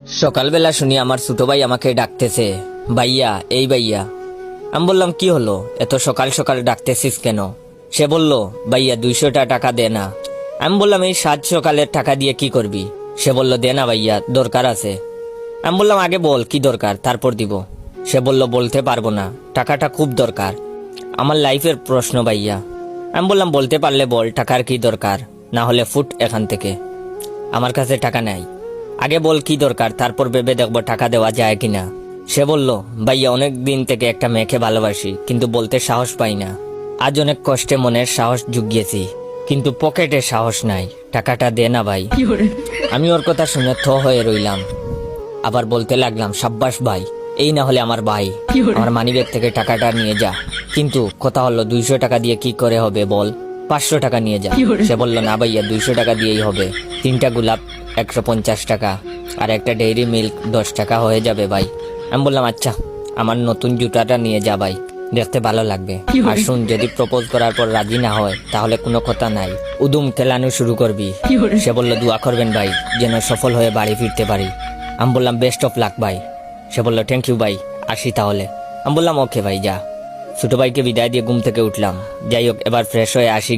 সকালবেলা শুনি আমার ছোট ভাই আমাকে ডাকতেছে, ভাইয়া এই ভাইয়া। আমি বললাম কি হলো, এত সকাল সকাল ডাকতেছিস কেন? সে বলল, ভাইয়া 200টা টাকা দে না। আমি বললাম এই সাত সকালের টাকা দিয়ে কি করবি? সে বলল দে না ভাইয়া, দরকার আছে। আমি বললাম আগে বল কি দরকার, তারপর দিব। সে বলল বলতে পারবো না, টাকাটা খুব দরকার, আমার লাইফের প্রশ্ন ভাইয়া। আমি বললাম বলতে পারলে বল টাকার কি দরকার, না হলে ফুট এখান থেকে, আমার কাছে টাকা নাই। আগে বল কি দরকার, তারপর ভেবে দেখবো টাকা দেওয়া যায় কিনা। সে বলল, ভাইয়া অনেক দিন থেকে একটা মেয়েকে ভালোবাসি, কিন্তু বলতে সাহস পাই না। আজ অনেক কষ্টে মনের সাহস জুগিয়েছি, কিন্তু পকেটে সাহস নাই, টাকাটা দে না ভাই। আমি ওর কথা শুনে থ হয়ে রইলাম। আবার বলতে লাগলাম, সাব্বাস ভাই, এই না হলে আমার ভাই, আমার মানিব্যাগ থেকে টাকাটা নিয়ে যা। কিন্তু কথা হলো 200 টাকা দিয়ে কি করে হবে বল, 500 টাকা নিয়ে যা। সে বলল না ভাইয়া 200 টাকা দিয়েই হবে, 3টা গোলাপ 150 টাকা আর একটা ডেইরি মিল্ক 10 টাকা হয়ে যাবে ভাই। আমি বললাম আচ্ছা, আমার নতুন জুতাটা নিয়ে যা ভাই, দেখতে ভালো লাগবে। আর শুন, যদি প্রপোজ করার পর রাজি না হয় তাহলে কোনো কথা নাই, উদুম খেলানো শুরু করবি। সে বলল দোয়া করবেন ভাই, যেন সফল হয়ে বাড়ি ফিরতে পারি। আমি বললাম বেস্ট অফ লাক ভাই। সে বলল থ্যাংক ইউ ভাই, আসি তাহলে। আমি বললাম ওকে ভাই যা। ছোট ভাইকে বিদায় দিয়ে ঘুম থেকে উঠলাম। যাই হোক, এবার ফ্রেশ হয়ে আসি।